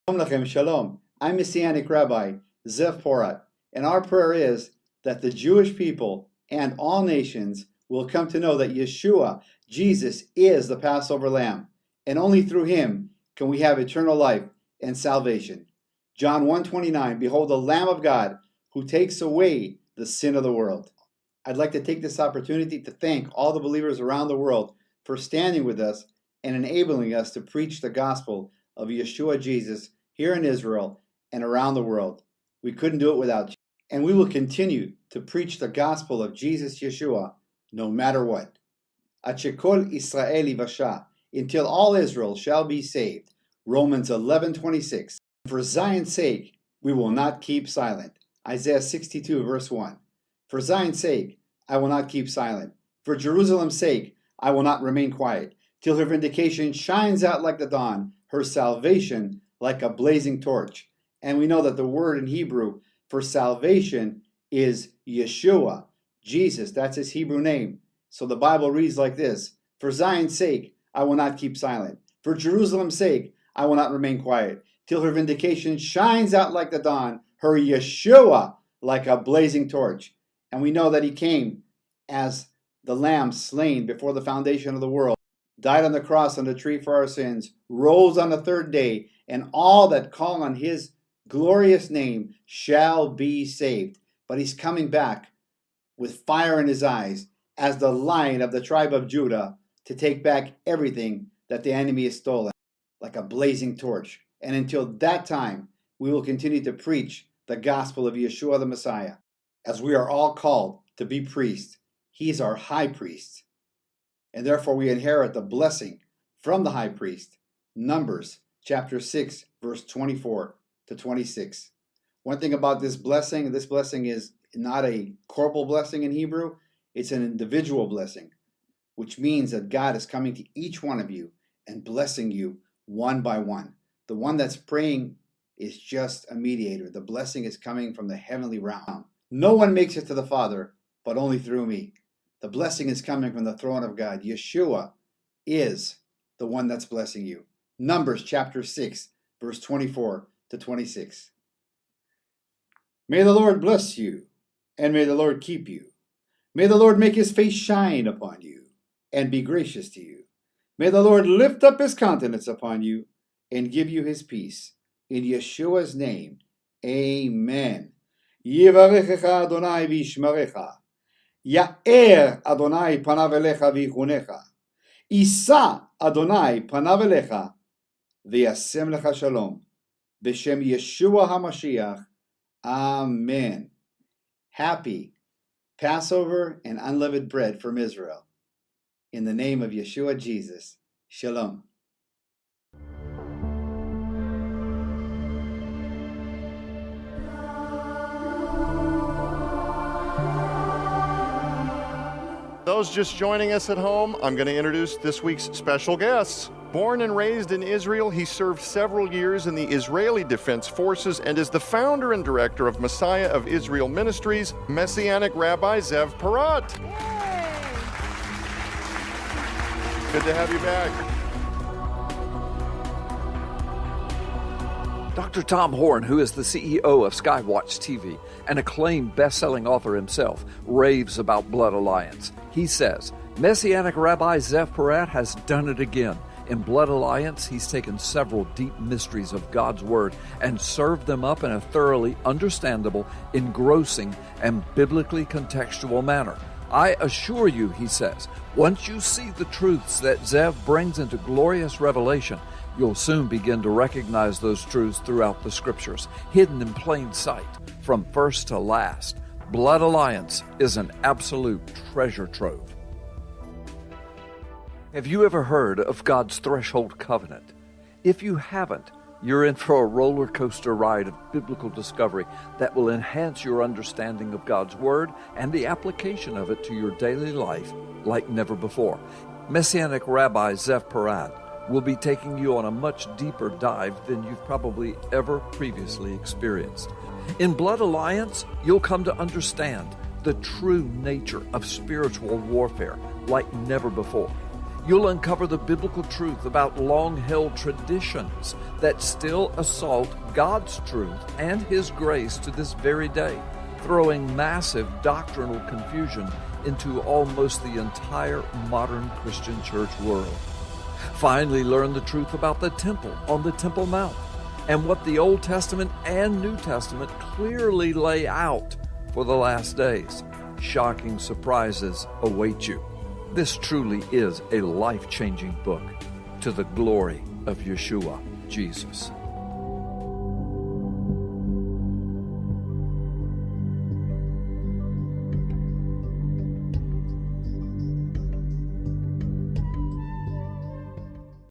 Shalom Lechem, Shalom. I'm Messianic Rabbi Zev Porat, and our prayer is that the Jewish people and all nations will come to know that Yeshua, Jesus, is the Passover Lamb, and only through Him can we have eternal life and salvation. John 1:29, behold the Lamb of God who takes away the sin of the world. I'd like to take this opportunity to thank all the believers around the world for standing with us and enabling us to preach the gospel of Yeshua Jesus here in Israel and around the world. We couldn't do it without you. And we will continue to preach the gospel of Jesus Yeshua no matter what. Ad shekol Israel yivasha, until all Israel shall be saved. Romans 11:26. For Zion's sake, we will not keep silent. Isaiah 62 verse 1. For Zion's sake, I will not keep silent. For Jerusalem's sake, I will not remain quiet, till her vindication shines out like the dawn, her salvation like a blazing torch. And we know that the word in Hebrew for salvation is Yeshua, Jesus. That's his Hebrew name. So the Bible reads like this: For Zion's sake, I will not keep silent. For Jerusalem's sake, I will not remain quiet, till her vindication shines out like the dawn, her Yeshua like a blazing torch. And we know that he came as the lamb slain before the foundation of the world, died on the cross on the tree for our sins, rose on the third day, and all that call on his glorious name shall be saved. But he's coming back with fire in his eyes as the Lion of the tribe of Judah to take back everything that the enemy has stolen, like a blazing torch. And until that time, we will continue to preach the gospel of Yeshua the Messiah, as we are all called to be priests. He is our high priest, and therefore we inherit the blessing from the high priest. Numbers chapter 6, verse 24 to 26. One thing about this blessing is not a corporal blessing in Hebrew, it's an individual blessing, which means that God is coming to each one of you and blessing you one by one. The one that's praying is just a mediator. The blessing is coming from the heavenly realm. No one makes it to the Father, but only through me. The blessing is coming from the throne of God. Yeshua is the one that's blessing you. Numbers chapter 6, verse 24 to 26. May the Lord bless you, and may the Lord keep you. May the Lord make his face shine upon you, and be gracious to you. May the Lord lift up his countenance upon you, and give you his peace. In Yeshua's name, amen. Yivarechecha Adonai v'yishmerecha. Ya'er Adonai panav elecha v'yichunecha. Isa Adonai panav elecha v'yasem lecha shalom. B'shem Yeshua HaMashiach. Amen. Happy Passover and unleavened bread from Israel. In the name of Yeshua Jesus. Shalom. Those just joining us at home, I'm going to introduce this week's special guests. Born and raised in Israel, he served several years in the Israeli Defense Forces and is the founder and director of Messiah of Israel Ministries, Messianic Rabbi Zev Porat. Good to have you back. Dr. Tom Horn, who is the CEO of Skywatch TV, an acclaimed best-selling author himself, raves about Blood Alliance. He says, Messianic Rabbi Zev Porat has done it again. In Blood Alliance, he's taken several deep mysteries of God's Word and served them up in a thoroughly understandable, engrossing, and biblically contextual manner. I assure you, he says, once you see the truths that Zev brings into glorious revelation, you'll soon begin to recognize those truths throughout the Scriptures, hidden in plain sight, from first to last. Blood Alliance is an absolute treasure trove. Have you ever heard of God's Threshold Covenant? If you haven't, you're in for a roller coaster ride of biblical discovery that will enhance your understanding of God's Word and the application of it to your daily life like never before. Messianic Rabbi Zev Porat will be taking you on a much deeper dive than you've probably ever previously experienced. In Blood Alliance, you'll come to understand the true nature of spiritual warfare like never before. You'll uncover the biblical truth about long-held traditions that still assault God's truth and His grace to this very day, throwing massive doctrinal confusion into almost the entire modern Christian church world. Finally, learn the truth about the temple on the Temple Mount and what the Old Testament and New Testament clearly lay out for the last days. Shocking surprises await you. This truly is a life-changing book to the glory of Yeshua, Jesus.